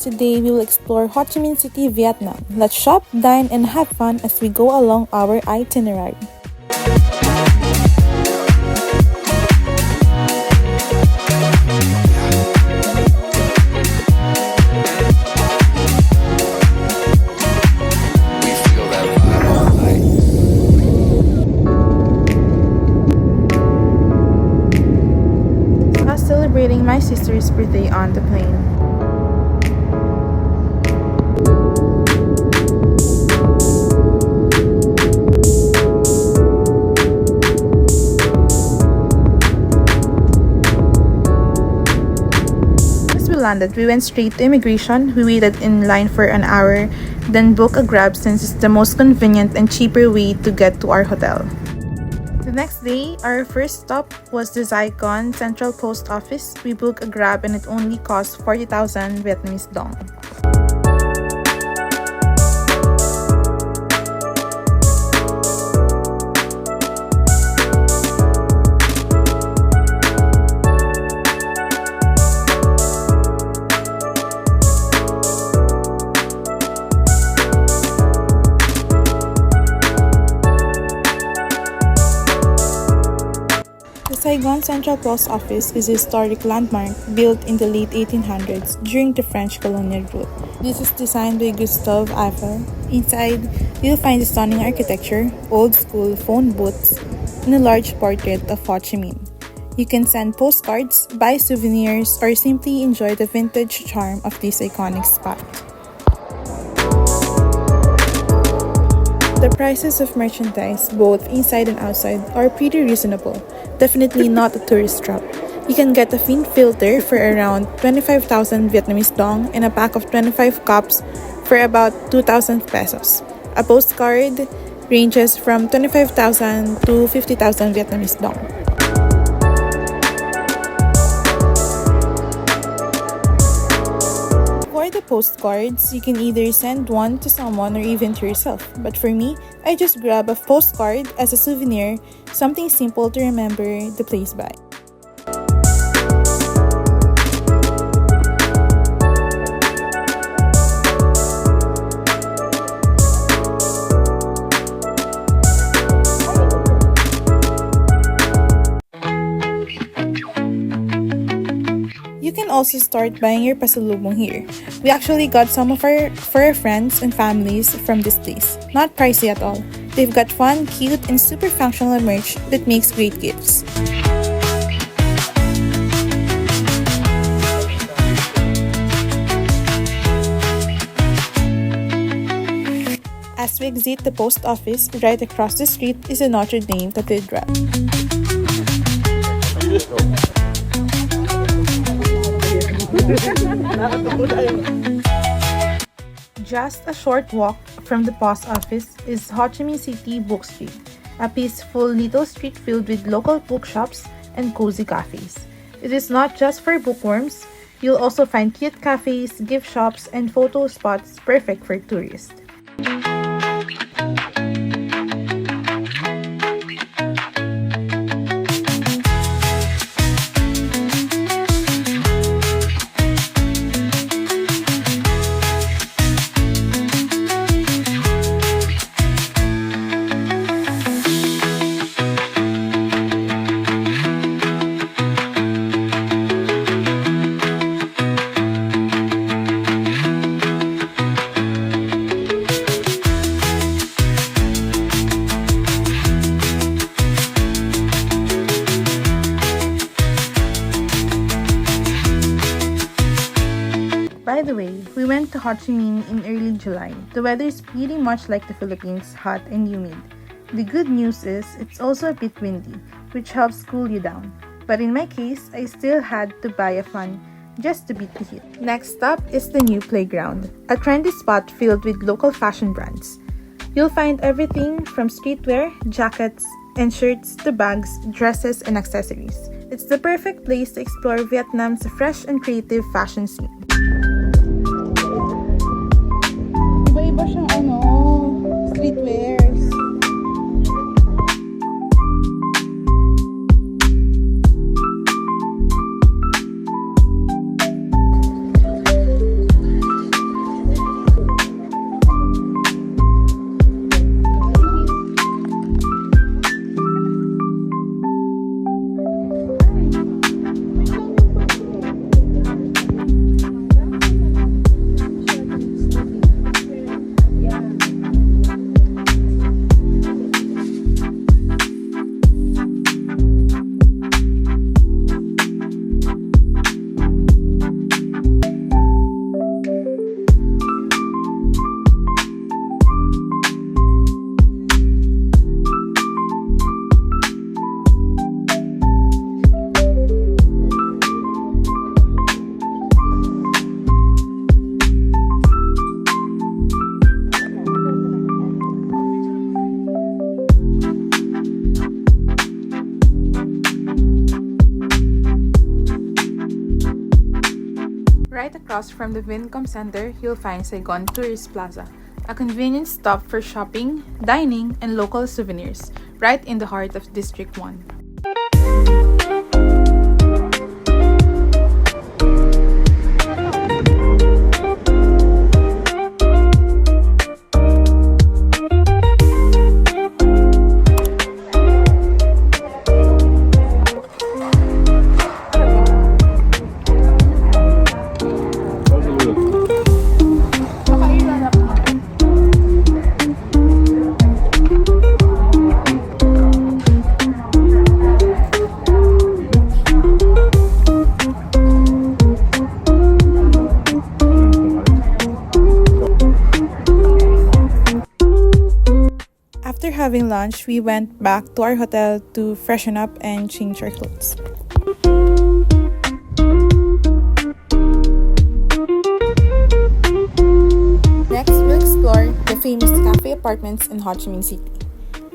today we will explore Ho Chi Minh City, Vietnam. Let's shop, dine, and have fun as we go along our itinerary. I was celebrating my sister's birthday on the plane. Landed, we went straight to immigration. We waited in line for an hour, then booked a Grab since it's the most convenient and cheaper way to get to our hotel. The next day, our first stop was the Saigon Central Post Office. We booked a Grab and it only cost 40,000 Vietnamese dong. The Saigon Central Post Office is a historic landmark built in the late 1800s during the French colonial rule. This is designed by Gustave Eiffel. Inside, you'll find stunning architecture, old-school phone booths, and a large portrait of Ho Chi Minh. You can send postcards, buy souvenirs, or simply enjoy the vintage charm of this iconic spot. The prices of merchandise, both inside and outside, are pretty reasonable. Definitely not a tourist trap. You can get a thin filter for around 25,000 Vietnamese dong and a pack of 25 cups for about 2,000 pesos. A postcard ranges from 25,000 to 50,000 Vietnamese dong. For the postcards, you can either send one to someone or even to yourself. But for me, I just grab a postcard as a souvenir, something simple to remember the place by. You can also start buying your pasalubong here. We actually got some for our friends and families from this place. Not pricey at all. They've got fun, cute, and super functional merch that makes great gifts. As we exit the post office, right across the street is the Notre Dame Cathedral. Just a short walk from the post office is Ho Chi Minh City Book Street, a peaceful little street filled with local bookshops and cozy cafes. It is not just for bookworms. You'll also find cute cafes, gift shops, and photo spots perfect for tourists. By the way, we went to Ho Chi Minh in early July. The weather is pretty much like the Philippines, hot and humid. The good news is it's also a bit windy, which helps cool you down. But in my case, I still had to buy a fan just to beat the heat. Next up is the new playground, a trendy spot filled with local fashion brands. You'll find everything from streetwear, jackets, and shirts to bags, dresses, and accessories. It's the perfect place to explore Vietnam's fresh and creative fashion scene. Iba-iba siyang streetwears. Right across from the Vincom Center, you'll find Saigon Tourist Plaza, a convenient stop for shopping, dining, and local souvenirs, right in the heart of District 1. After having lunch, we went back to our hotel to freshen up and change our clothes. Next, we'll explore the famous cafe apartments in Ho Chi Minh City.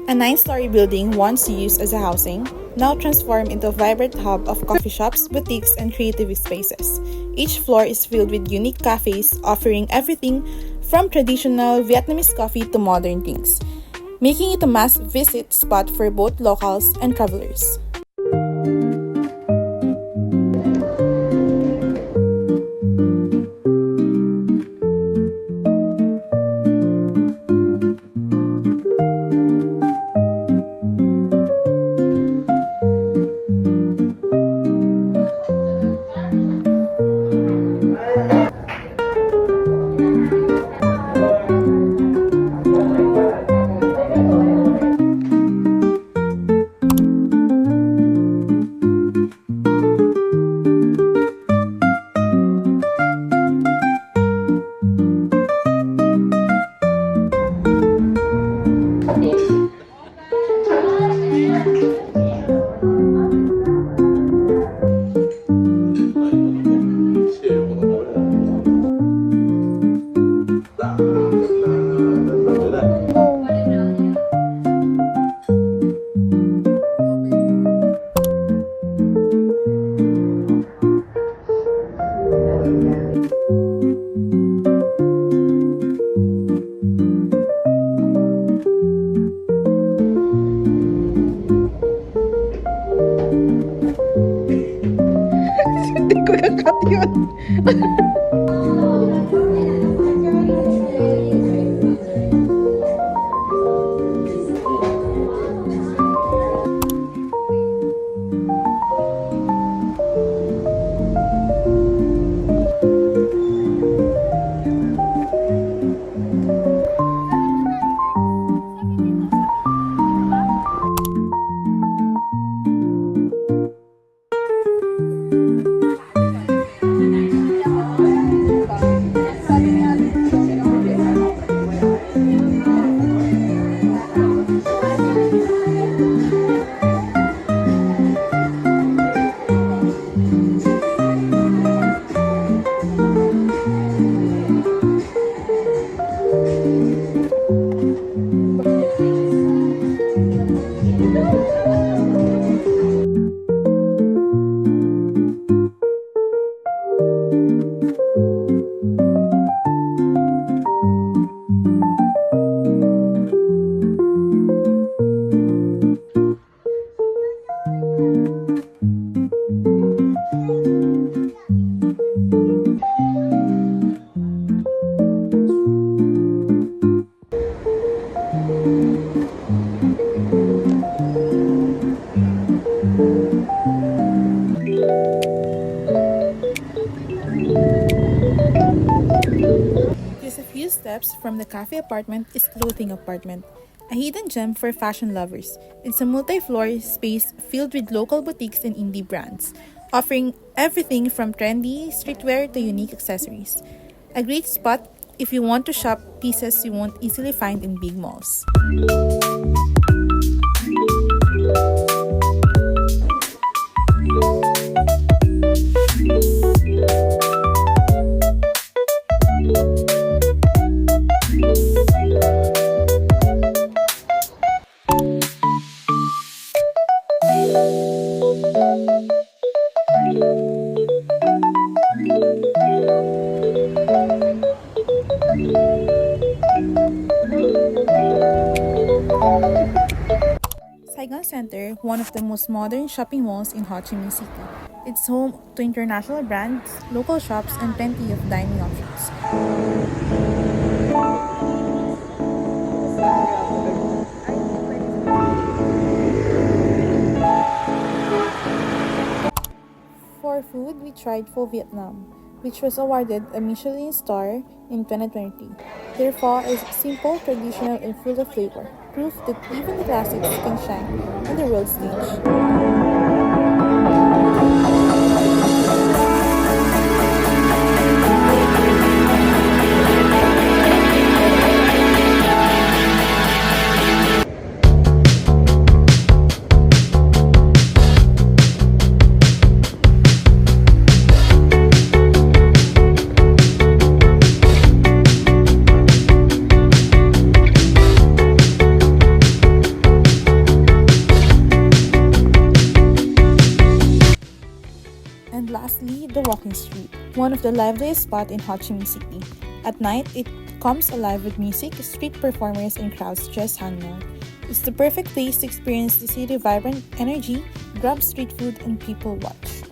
A 9-story building once used as a housing, now transformed into a vibrant hub of coffee shops, boutiques, and creative spaces. Each floor is filled with unique cafes offering everything from traditional Vietnamese coffee to modern drinks, making it a must-visit spot for both locals and travelers. Hindi ko nakat yun. Just a few steps from the cafe apartment is clothing apartment, a hidden gem for fashion lovers. It's a multi-floor space filled with local boutiques and indie brands, offering everything from trendy streetwear to unique accessories. A great spot if you want to shop pieces you won't easily find in big malls. one of the most modern shopping malls in Ho Chi Minh City. It's home to international brands, local shops, and plenty of dining options. For food, we tried Pho Vietnam, which was awarded a Michelin star in 2023. Their pho is simple, traditional, and full of flavor, proof that even the classics can shine on the world stage. And lastly, the walking street, one of the liveliest spots in Ho Chi Minh City. At night, it comes alive with music, street performers, and crowds just hanging out. It's the perfect place to experience the city's vibrant energy, grab street food, and people watch.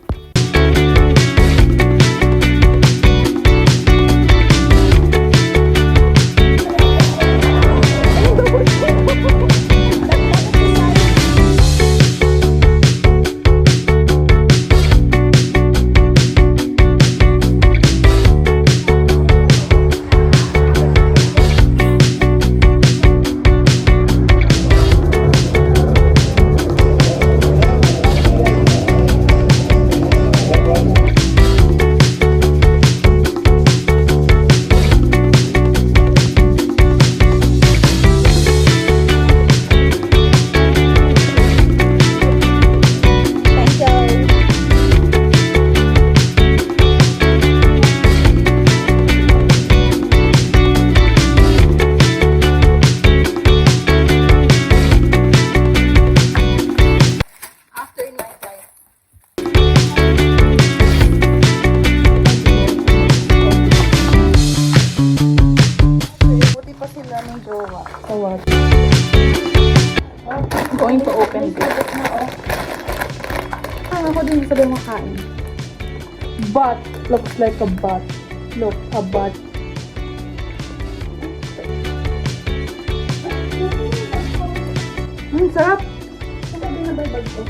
Buti pa sila ng jowa. So what? Going to open this. Ako din sa makain. But looks like a butt. Look, a butt. Sarap! Sarap din na ba yung bag ko?